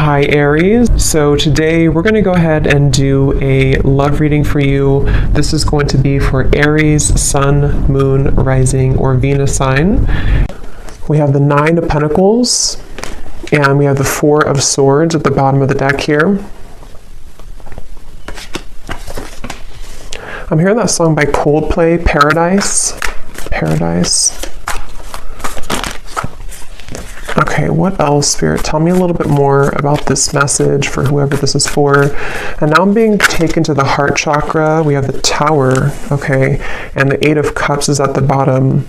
Hi Aries. So today we're going to go ahead and do a love reading for you. This is going to be for Aries, Sun, Moon, Rising, or Venus sign. We have the Nine of Pentacles and we have the Four of Swords at the bottom of the deck here. I'm hearing that song by Coldplay, Paradise. Paradise. Okay, what else, Spirit? Tell me a little bit more about this message for whoever this is for. And now I'm being taken to the heart chakra. We have the Tower, okay, and the Eight of Cups is at the bottom.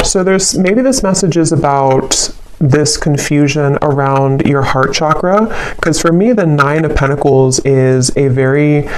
So maybe this message is about this confusion around your heart chakra, because for me the Nine of Pentacles is a very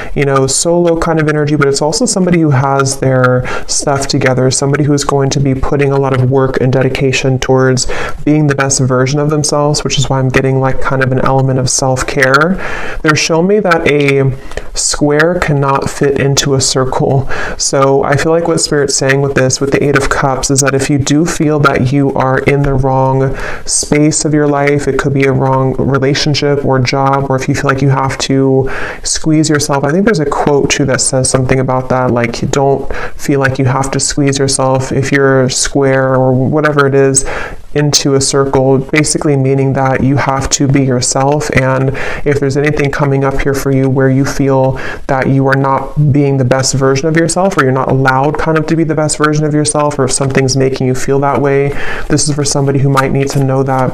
solo kind of energy, but it's also somebody who has their stuff together, somebody who's going to be putting a lot of work and dedication towards being the best version of themselves, which is why I'm getting like kind of an element of self-care. They're showing me that a square cannot fit into a circle. So I feel like what Spirit's saying with this, with the Eight of Cups, is that if you do feel that you are in the wrong space of your life, it could be a wrong relationship or job, or if you feel like you have to squeeze yourself. I think there's a quote too that says something about that, like you don't feel like you have to squeeze yourself if you're square or whatever it is into a circle, basically meaning that you have to be yourself. And if there's anything coming up here for you where you feel that you are not being the best version of yourself, or you're not allowed kind of to be the best version of yourself, or if something's making you feel that way, this is for somebody who might need to know that.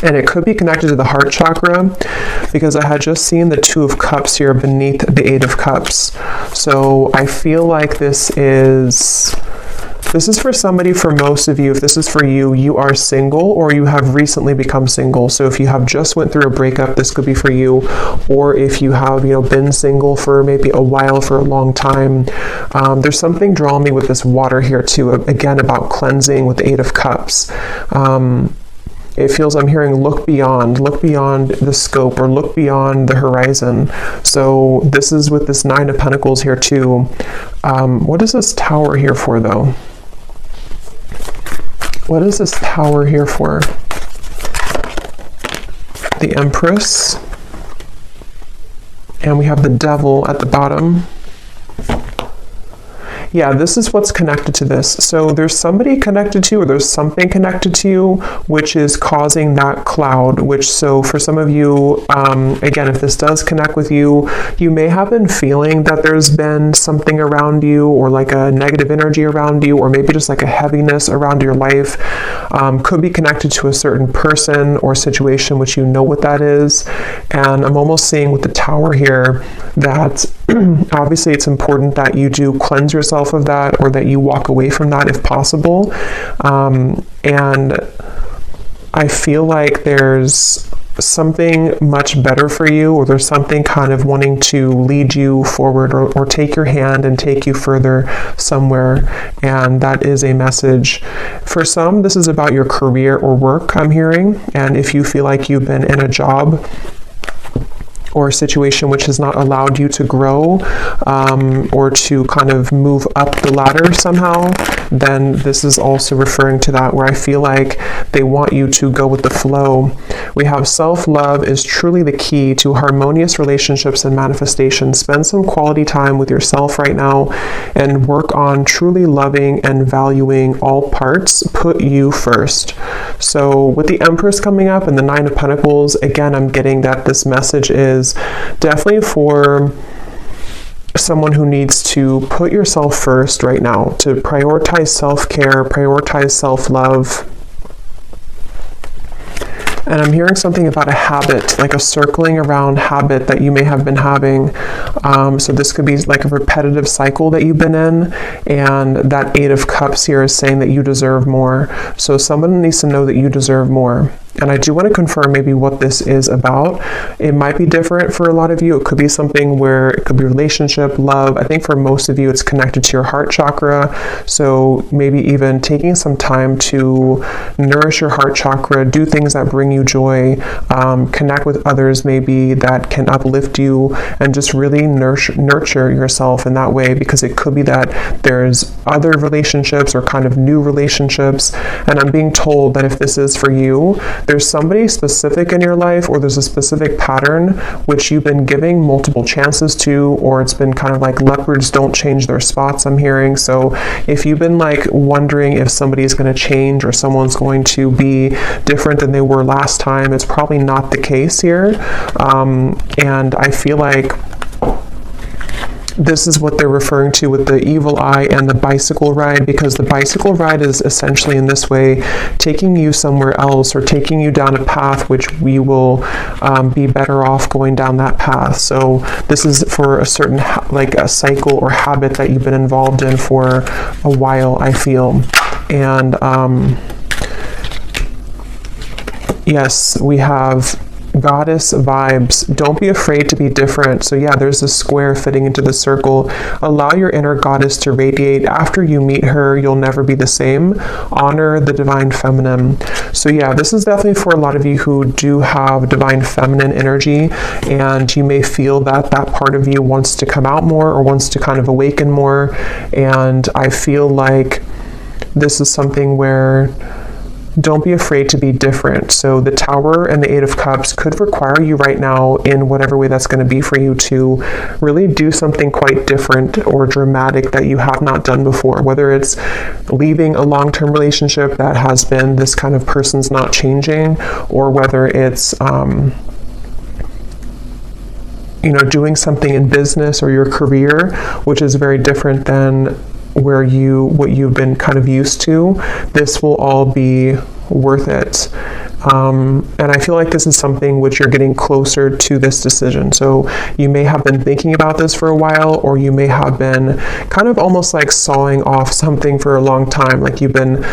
And it could be connected to the heart chakra, because I had just seen the Two of Cups here beneath the Eight of Cups. So I feel like this is for somebody. For most of you, if this is for you, you are single or you have recently become single. So if you have just went through a breakup, this could be for you. Or if you have, been single for maybe a while, for a long time. There's something drawing me with this water here too, again, about cleansing with the Eight of Cups. It feels, I'm hearing look beyond the scope, or look beyond the horizon. So this is with this Nine of Pentacles here too. What is this Tower here for though? What is this Tower here for? The Empress. And we have the Devil at the bottom. Yeah, this is what's connected to this. So there's somebody connected to you, or there's something connected to you, which is causing that cloud, so for some of you, again, if this does connect with you, you may have been feeling that there's been something around you, or like a negative energy around you, or maybe just like a heaviness around your life. Could be connected to a certain person or situation, which you know what that is. And I'm almost seeing with the Tower here that obviously it's important that you do cleanse yourself of that, or that you walk away from that if possible. And I feel like there's something much better for you, or there's something kind of wanting to lead you forward, or take your hand and take you further somewhere. And that is a message. For some, this is about your career or work, I'm hearing. And if you feel like you've been in a job or a situation which has not allowed you to grow, or to kind of move up the ladder somehow, then this is also referring to that, where I feel like they want you to go with the flow. We have self-love is truly the key to harmonious relationships and manifestation. Spend some quality time with yourself right now and work on truly loving and valuing all parts. Put you first. So with the Empress coming up and the Nine of Pentacles, again, I'm getting that this message is definitely for someone who needs to put yourself first right now, to prioritize self-care, prioritize self-love. And I'm hearing something about a habit, like a circling around habit that you may have been having. So this could be like a repetitive cycle that you've been in. And that Eight of Cups here is saying that you deserve more. So someone needs to know that you deserve more. And I do want to confirm maybe what this is about. It might be different for a lot of you. It could be something where it could be relationship, love. I think for most of you, it's connected to your heart chakra. So maybe even taking some time to nourish your heart chakra, do things that bring you joy, connect with others maybe that can uplift you, and just really nurture yourself in that way, because it could be that there's other relationships or kind of new relationships. And I'm being told that if this is for you, there's somebody specific in your life, or there's a specific pattern which you've been giving multiple chances to, or it's been kind of like leopards don't change their spots, I'm hearing. So if you've been like wondering if somebody's going to change or someone's going to be different than they were last time, it's probably not the case here. And I feel like this is what they're referring to with the evil eye and the bicycle ride, because the bicycle ride is essentially in this way taking you somewhere else, or taking you down a path which we will be better off going down that path. So this is for a certain like a cycle or habit that you've been involved in for a while, I feel. And yes, we have goddess vibes. Don't be afraid to be different. So yeah, there's a square fitting into the circle. Allow your inner goddess to radiate. After you meet her, you'll never be the same. Honor the divine feminine. So yeah, this is definitely for a lot of you who do have divine feminine energy, and you may feel that that part of you wants to come out more, or wants to kind of awaken more. And I feel like this is something where don't be afraid to be different. So the Tower and the Eight of Cups could require you right now, in whatever way that's going to be for you, to really do something quite different or dramatic that you have not done before. Whether it's leaving a long-term relationship that has been this kind of person's not changing, or whether it's you know, doing something in business or your career which is very different than what you've been kind of used to. This will all be worth it. And I feel like this is something which you're getting closer to this decision. So you may have been thinking about this for a while, or you may have been kind of almost like sawing off something for a long time. Like you've been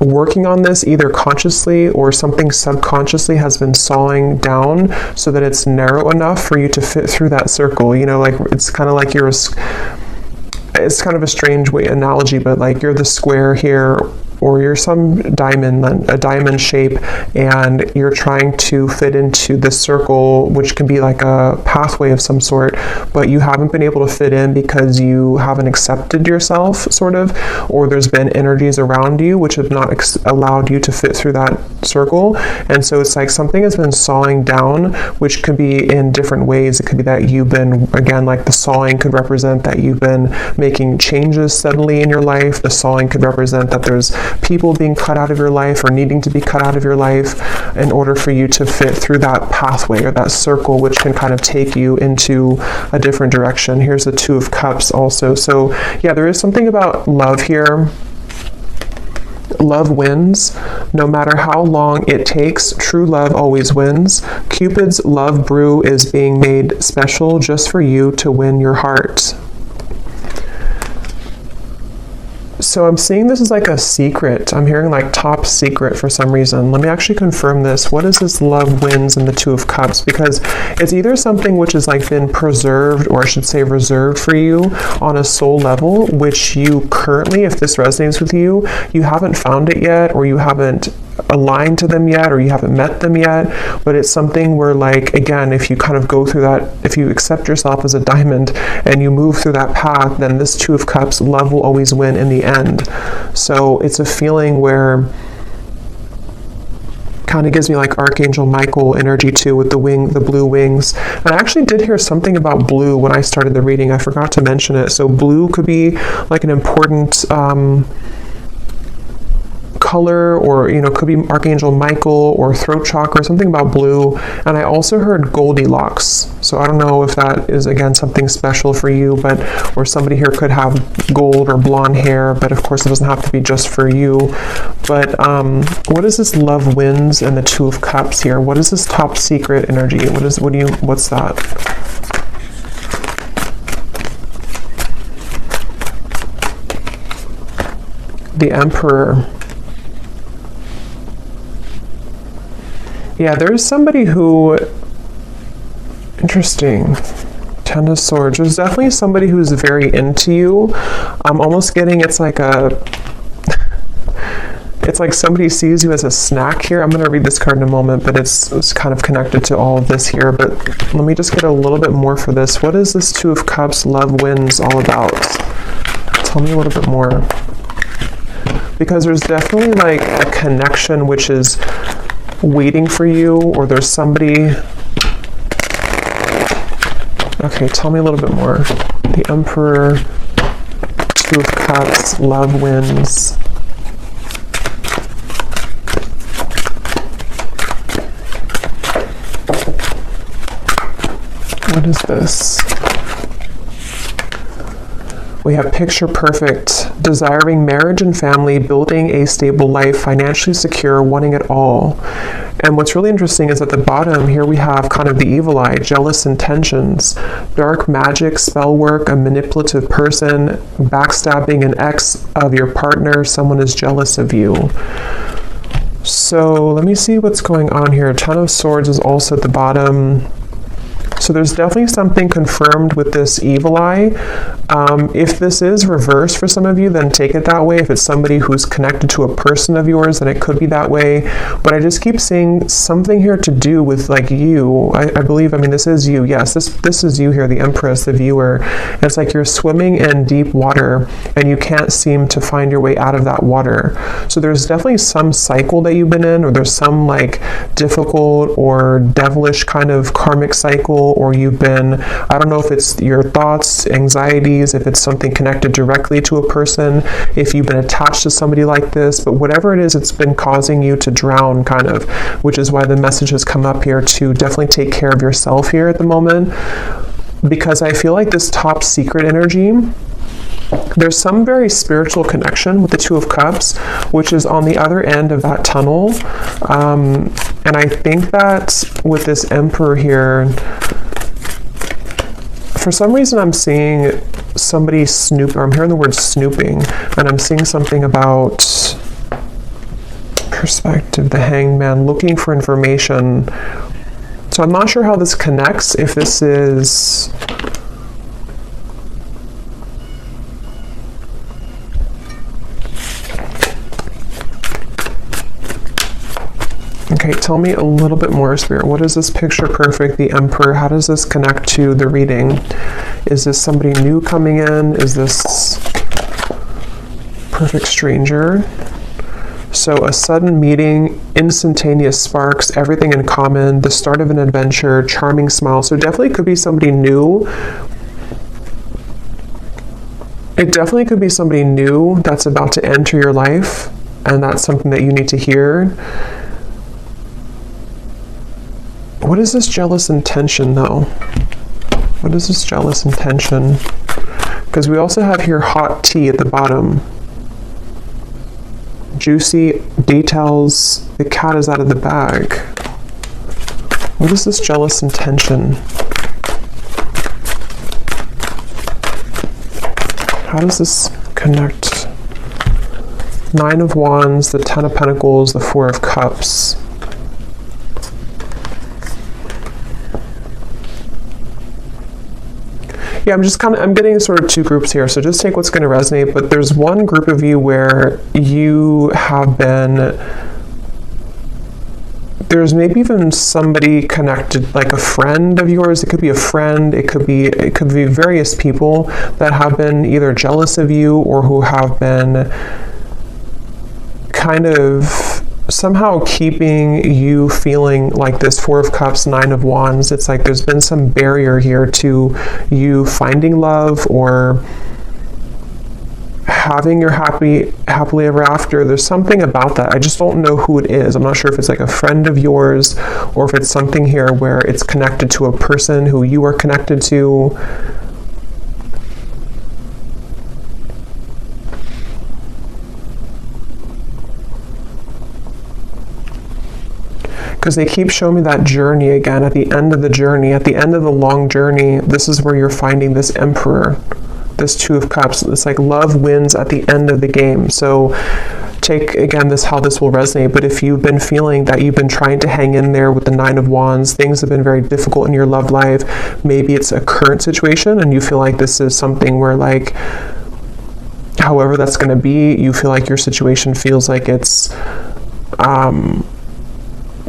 working on this either consciously, or something subconsciously has been sawing down so that it's narrow enough for you to fit through that circle. You know, like it's kind of like it's kind of a strange analogy, but like you're the square here, or you're some diamond, a diamond shape, and you're trying to fit into this circle, which can be like a pathway of some sort, but you haven't been able to fit in because you haven't accepted yourself, sort of, or there's been energies around you which have not allowed you to fit through that circle. And so it's like something has been sawing down, which could be in different ways. It could be that you've been, again, like the sawing could represent that you've been making changes suddenly in your life. The sawing could represent that there's people being cut out of your life, or needing to be cut out of your life in order for you to fit through that pathway or that circle, which can kind of take you into a different direction. Here's the Two of Cups also. So yeah, there is something about love here. Love wins. No matter how long it takes, true love always wins. Cupid's love brew is being made special just for you to win your heart. So I'm seeing this as like a secret. I'm hearing like top secret for some reason. Let me actually confirm this. What is this love wins in the Two of Cups? Because it's either something which has like been preserved, or I should say reserved for you on a soul level, which you currently, if this resonates with you, you haven't found it yet, or you haven't aligned to them yet, or you haven't met them yet. But it's something where, like, again, if you kind of go through that, if you accept yourself as a diamond and you move through that path, then this Two of Cups, love will always win in the end. So it's a feeling where kind of gives me like Archangel Michael energy too, with the blue wings. And I actually did hear something about blue when I started the reading. I forgot to mention it. So blue could be like an important color, or, you know, could be Archangel Michael or throat chakra, something about blue. And I also heard Goldilocks. So I don't know if that is, again, something special for you, but, or somebody here could have gold or blonde hair, but of course it doesn't have to be just for you. But what is this love wins and the Two of Cups here? What is this top secret energy? What's that? The Emperor. Yeah, there's somebody who, interesting, Ten of Swords. There's definitely somebody who's very into you. I'm almost getting it's like somebody sees you as a snack here. I'm going to read this card in a moment, but it's kind of connected to all of this here. But let me just get a little bit more for this. What is this Two of Cups, love wins all about? Tell me a little bit more. Because there's definitely like a connection which is waiting for you, or there's somebody... Okay, tell me a little bit more. The Emperor, Two of Cups, love wins. What is this? We have picture perfect, desiring marriage and family, building a stable life, financially secure, wanting it all. And what's really interesting is at the bottom here we have kind of the evil eye, jealous intentions, dark magic, spell work, a manipulative person, backstabbing an ex of your partner, someone is jealous of you. So let me see what's going on here. Ten of Swords is also at the bottom. So there's definitely something confirmed with this evil eye. If this is reversed for some of you, then take it that way. If it's somebody who's connected to a person of yours, then it could be that way. But I just keep seeing something here to do with like you. I believe, I mean, this is you. Yes, this is you here, the Empress, the viewer. And it's like you're swimming in deep water and you can't seem to find your way out of that water. So there's definitely some cycle that you've been in, or there's some like difficult or devilish kind of karmic cycle, or you've been, I don't know if it's your thoughts, anxieties, if it's something connected directly to a person, if you've been attached to somebody like this, but whatever it is, it's been causing you to drown kind of, which is why the message has come up here to definitely take care of yourself here at the moment. Because I feel like this top secret energy, there's some very spiritual connection with the Two of Cups, which is on the other end of that tunnel. And I think that with this Emperor here, for some reason I'm seeing somebody snoop, or I'm hearing the word snooping, and I'm seeing something about perspective, the Hanged Man, looking for information. So I'm not sure how this connects, if this is... Okay, tell me a little bit more, Spirit. What is this picture perfect, the Emperor? How does this connect to the reading? Is this somebody new coming in? Is this perfect stranger? So a sudden meeting, instantaneous sparks, everything in common, the start of an adventure, charming smile. So definitely could be somebody new. It definitely could be somebody new that's about to enter your life, and that's something that you need to hear. What is this jealous intention, though? What is this jealous intention? Because we also have here hot tea at the bottom. Juicy details. The cat is out of the bag. What is this jealous intention? How does this connect? Nine of Wands, the Ten of Pentacles, the Four of Cups. Yeah, I'm getting sort of two groups here, so just take what's going to resonate, but there's one group of you where you have been, there's maybe even somebody connected, like a friend of yours. It could be a friend, it could be various people that have been either jealous of you or who have been kind of somehow keeping you feeling like this. Four of Cups, Nine of Wands. It's like there's been some barrier here to you finding love or having your happily ever after. There's something about that. I just don't know who it is. I'm not sure if it's like a friend of yours or if it's something here where it's connected to a person who you are connected to. Because they keep showing me that journey again, at the end of the journey, at the end of the long journey, this is where you're finding this Emperor, this Two of Cups. It's like love wins at the end of the game. So take, again, this how this will resonate. But if you've been feeling that you've been trying to hang in there with the Nine of Wands, things have been very difficult in your love life, maybe it's a current situation and you feel like this is something where, like, however that's going to be, you feel like your situation feels like it's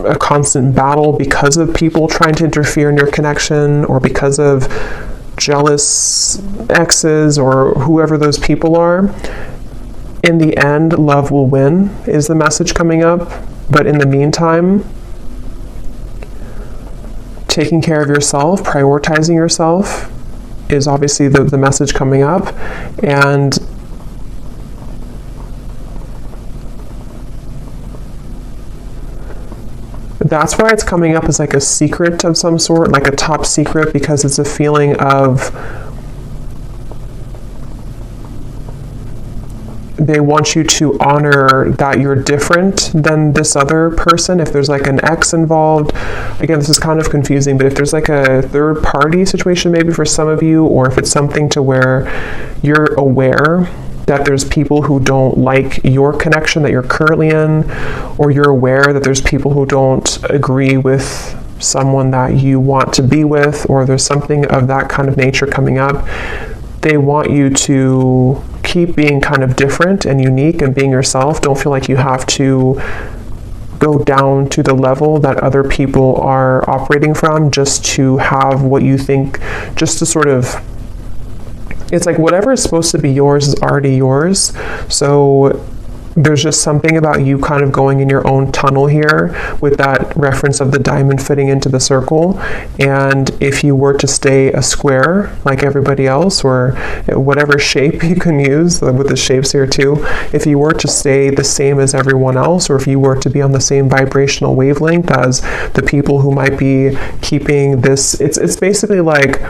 a constant battle because of people trying to interfere in your connection, or because of jealous exes or whoever those people are. In the end, love will win is the message coming up. But in the meantime, taking care of yourself, prioritizing yourself is obviously the message coming up. And that's why it's coming up as like a secret of some sort, like a top secret, because it's a feeling of they want you to honor that you're different than this other person. If there's like an ex involved, again, this is kind of confusing, but if there's like a third party situation maybe for some of you, or if it's something to where you're aware that there's people who don't like your connection that you're currently in, or you're aware that there's people who don't agree with someone that you want to be with, or there's something of that kind of nature coming up, they want you to keep being kind of different and unique and being yourself. Don't feel like you have to go down to the level that other people are operating from just to have what you think, just to sort of, it's like whatever is supposed to be yours is already yours. So there's just something about you kind of going in your own tunnel here with that reference of the diamond fitting into the circle. And if you were to stay a square like everybody else, or whatever shape you can use with the shapes here too, if you were to stay the same as everyone else, or if you were to be on the same vibrational wavelength as the people who might be keeping this, it's basically like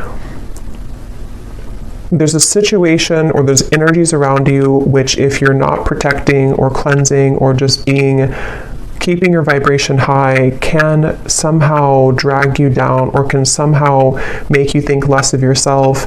there's a situation or there's energies around you which, if you're not protecting or cleansing or just keeping your vibration high, can somehow drag you down or can somehow make you think less of yourself,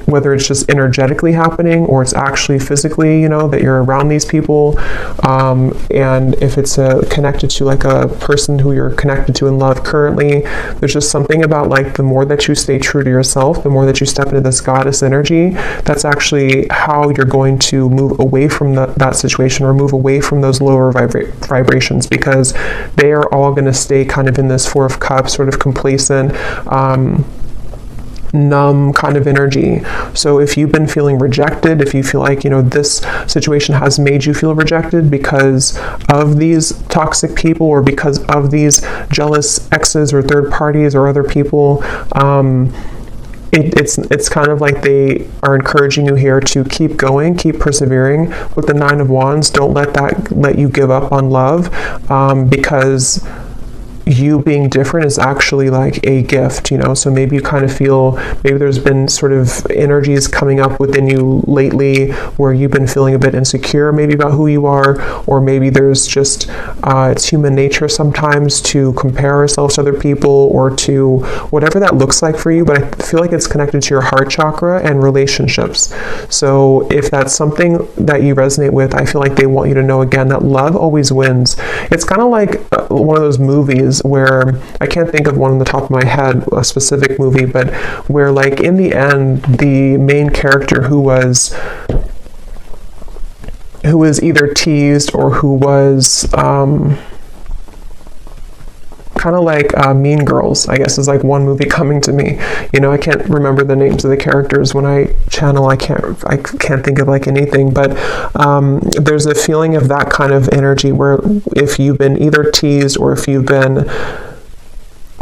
whether it's just energetically happening or it's actually physically, that you're around these people. And if it's connected to like a person who you're connected to in love currently, there's just something about like the more that you stay true to yourself, the more that you step into this goddess energy, that's actually how you're going to move away from that situation, or move away from those lower vibrations, because they are all going to stay kind of in this Four of Cups, sort of complacent, numb kind of energy. So if you've been feeling rejected, if you feel like, this situation has made you feel rejected because of these toxic people, or because of these jealous exes or third parties or other people, it's kind of like they are encouraging you here to keep going, keep persevering. With the Nine of Wands, don't let you give up on love, because you being different is actually like a gift, so maybe you kind of feel, maybe there's been sort of energies coming up within you lately where you've been feeling a bit insecure maybe about who you are, or maybe there's just it's human nature sometimes to compare ourselves to other people, or to whatever that looks like for you. But I feel like it's connected to your heart chakra and relationships. So if that's something that you resonate with, I feel like they want you to know again that love always wins. It's kind of like one of those movies where, I can't think of one on the top of my head, a specific movie, but where like in the end, the main character who was either teased or who was kind of like Mean Girls, I guess, is like one movie coming to me. I can't remember the names of the characters when I channel. I can't think of like anything, but there's a feeling of that kind of energy where if you've been either teased or if you've been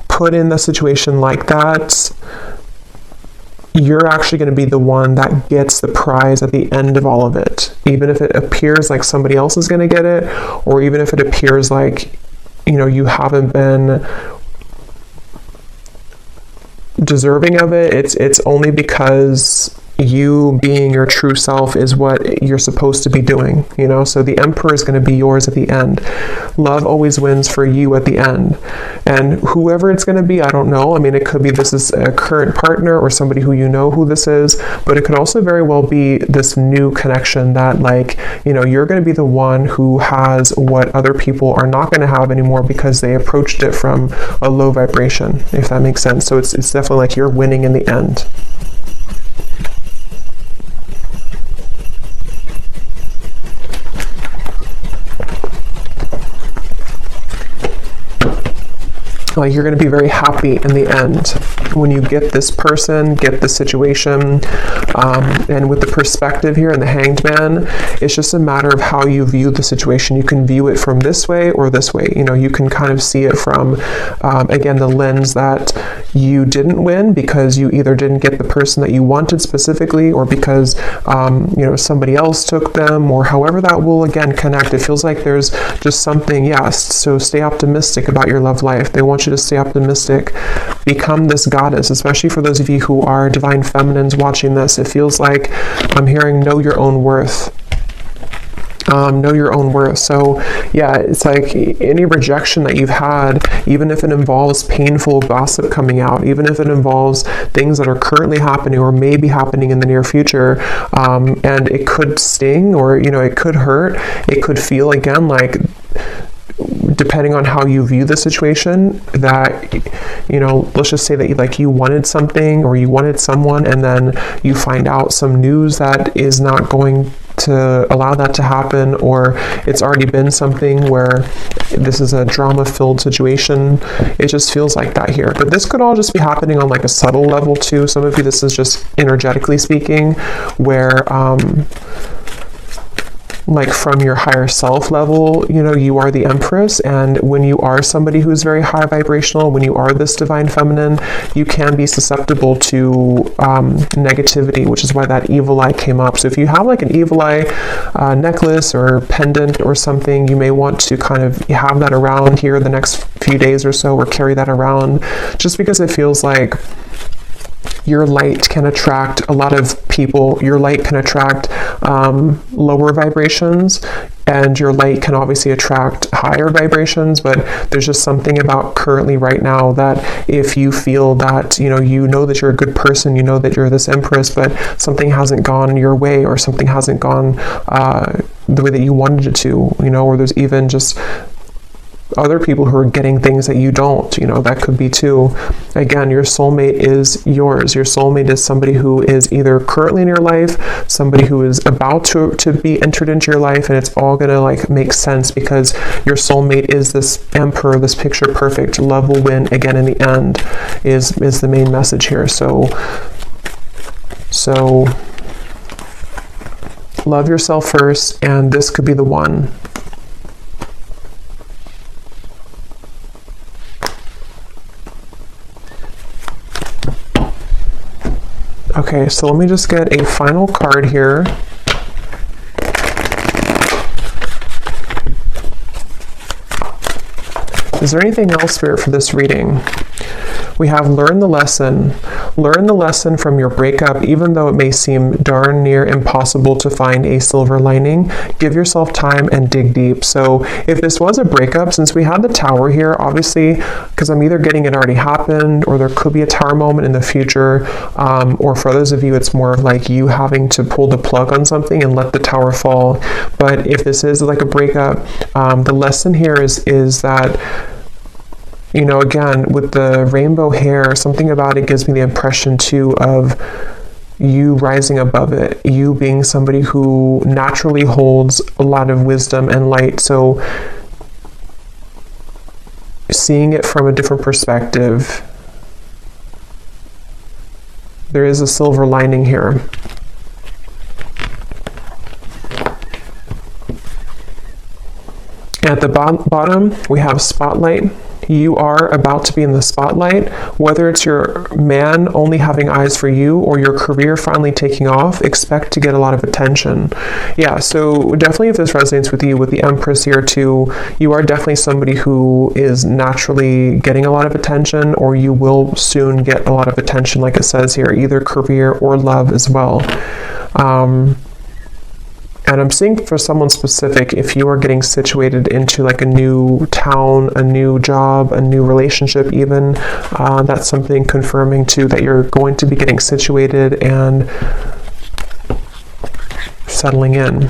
put in a situation like that, you're actually going to be the one that gets the prize at the end of all of it. Even if it appears like somebody else is going to get it, or even if it appears like you haven't been deserving of it, it's only because you being your true self is what you're supposed to be doing, so the Emperor is going to be yours at the end. Love always wins for you at the end. And whoever it's going to be, I don't know. I mean, it could be this is a current partner or somebody who who this is, but it could also very well be this new connection that you're going to be the one who has what other people are not going to have anymore because they approached it from a low vibration, if that makes sense. So it's definitely like you're winning in the end. Like you're going to be very happy in the end when you get this person, get the situation. And with the perspective here and the Hanged Man, it's just a matter of how you view the situation. You can view it from this way or this way. You know, you can kind of see it from, again, the lens that you didn't win because you either didn't get the person that you wanted specifically, or because, you know, somebody else took them, or however that will, again, connect. It feels like there's just something, yes. So stay optimistic about your love life. They want you to stay optimistic. Become this goddess, especially for those of you who are divine feminines watching this. It feels like I'm hearing know your own worth. Know your own worth. So yeah, it's like any rejection that you've had, even if it involves painful gossip coming out, even if it involves things that are currently happening or may be happening in the near future, and it could sting, or, you know, it could hurt, it could feel, again, like, depending on how you view the situation, that, you know, let's just say that you wanted something or you wanted someone, and then you find out some news that is not going to allow that to happen, or it's already been something where this is a drama-filled situation. It just feels like that here. But this could all just be happening on like a subtle level too. Some of you, this is just energetically speaking, where like from your higher self level, you know, you are the Empress, and when you are somebody who's very high vibrational, when you are this divine feminine, you can be susceptible to negativity, which is why that evil eye came up. So if you have like an evil eye necklace or pendant or something, you may want to kind of have that around here the next few days or so, or carry that around, just because it feels like your light can attract a lot of people. Your light can attract lower vibrations, and your light can obviously attract higher vibrations. But there's just something about currently right now that if you feel that, you know that you're a good person, you know that you're this Empress, but something hasn't gone your way, or something hasn't gone the way that you wanted it to, you know, or there's even just other people who are getting things that you don't, you know, that could be too. Again, your soulmate is yours. Your soulmate is somebody who is either currently in your life, somebody who is about to be entered into your life, and it's all gonna like make sense because your soulmate is this emperor, this picture perfect. Love will win again in the end is the main message here. So love yourself first, and this could be the one. Okay, so let me just get a final card here. Is there anything else, Spirit, for this reading? We have learn the lesson. Learn the lesson from your breakup, even though it may seem darn near impossible to find a silver lining. Give yourself time and dig deep. So if this was a breakup, since we had the Tower here, obviously, because I'm either getting it already happened, or there could be a Tower moment in the future, or for others of you, it's more of like you having to pull the plug on something and let the Tower fall. But if this is like a breakup, the lesson here is that, you know, again, with the rainbow hair, something about it gives me the impression too of you rising above it, you being somebody who naturally holds a lot of wisdom and light. So seeing it from a different perspective, there is a silver lining here. At the bottom, we have spotlight. You are about to be in the spotlight, whether it's your man only having eyes for you or your career finally taking off. Expect to get a lot of attention. Yeah, so definitely if this resonates with you, with the Empress here too, you are definitely somebody who is naturally getting a lot of attention, or you will soon get a lot of attention, like it says here, either career or love as well. And I'm seeing for someone specific, if you are getting situated into like a new town, a new job, a new relationship even, that's something confirming too that you're going to be getting situated and settling in.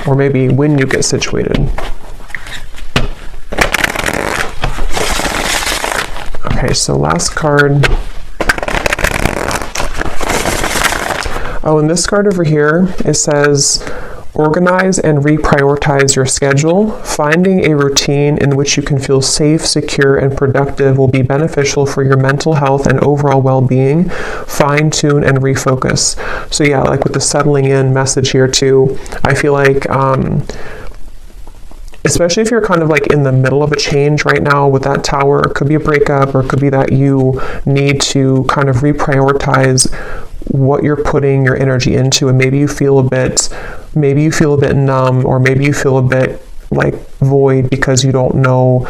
Or maybe when you get situated. Okay, so last card. Oh, and this card over here, it says, Organize and reprioritize your schedule. Finding a routine in which you can feel safe, secure, and productive will be beneficial for your mental health and overall well-being. Fine-tune and refocus. So yeah, like with the settling in message here too, I feel like especially if you're kind of like in the middle of a change right now with that Tower, it could be a breakup, or it could be that you need to kind of reprioritize what you're putting your energy into, and maybe you feel a bit numb, or maybe you feel a bit like void because you don't know,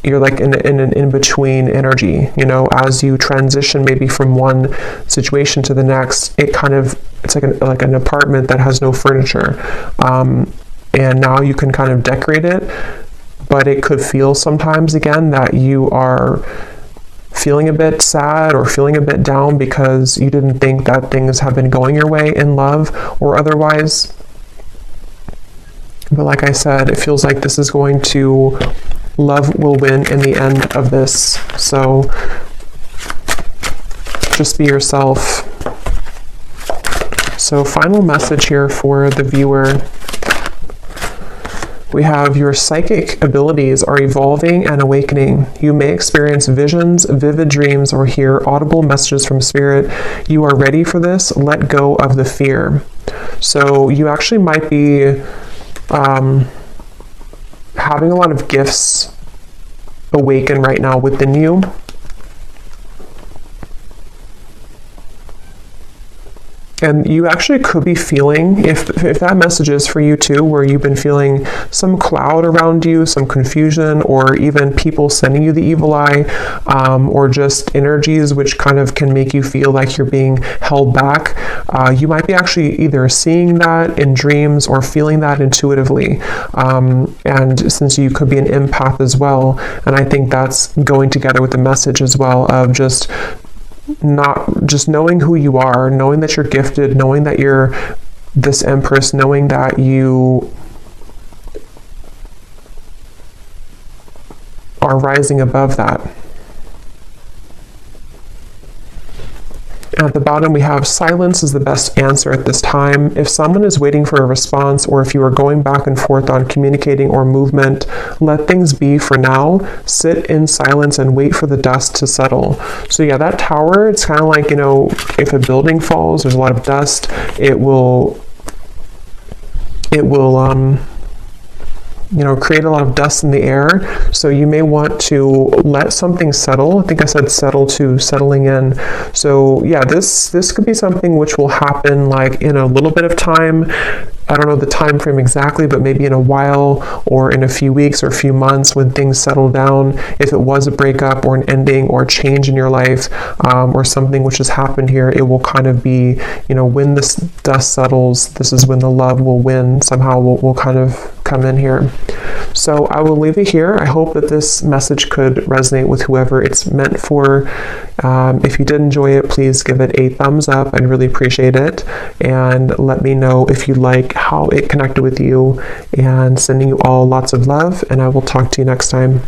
you're like in an in-between energy, you know, as you transition maybe from one situation to the next. It's like an apartment that has no furniture, and now you can kind of decorate it, but it could feel sometimes again that you are feeling a bit sad or feeling a bit down because you didn't think that things have been going your way in love or otherwise. But like I said, it feels like this is going to, love will win in the end of this. So just be yourself. So final message here for the viewer. We have your psychic abilities are evolving and awakening. You may experience visions, vivid dreams, or hear audible messages from spirit. You are ready for this. Let go of the fear. So you actually might be having a lot of gifts awaken right now within you. And you actually could be feeling, if that message is for you too, where you've been feeling some cloud around you, some confusion, or even people sending you the evil eye, or just energies which kind of can make you feel like you're being held back. You might be actually either seeing that in dreams or feeling that intuitively. And since you could be an empath as well, and I think that's going together with the message as well of just knowing who you are, knowing that you're gifted, knowing that you're this Empress, knowing that you are rising above that. At the bottom, we have silence is the best answer at this time. If someone is waiting for a response, or if you are going back and forth on communicating or movement, let things be for now. Sit in silence and wait for the dust to settle. So yeah, that Tower, it's kind of like, you know, if a building falls, there's a lot of dust, it will you know, create a lot of dust in the air. So you may want to let something settle. I think I said settle to settling in. So yeah, this could be something which will happen like in a little bit of time. I don't know the time frame exactly, but maybe in a while or in a few weeks or a few months when things settle down. If it was a breakup or an ending or a change in your life, or something which has happened here, it will kind of be, you know, when this dust settles, this is when the love will win. Somehow will kind of come in here. So I will leave it here. I hope that this message could resonate with whoever it's meant for. If you did enjoy it, please give it a thumbs up. I'd really appreciate it. And let me know if you like how it connected with you, and sending you all lots of love. And I will talk to you next time.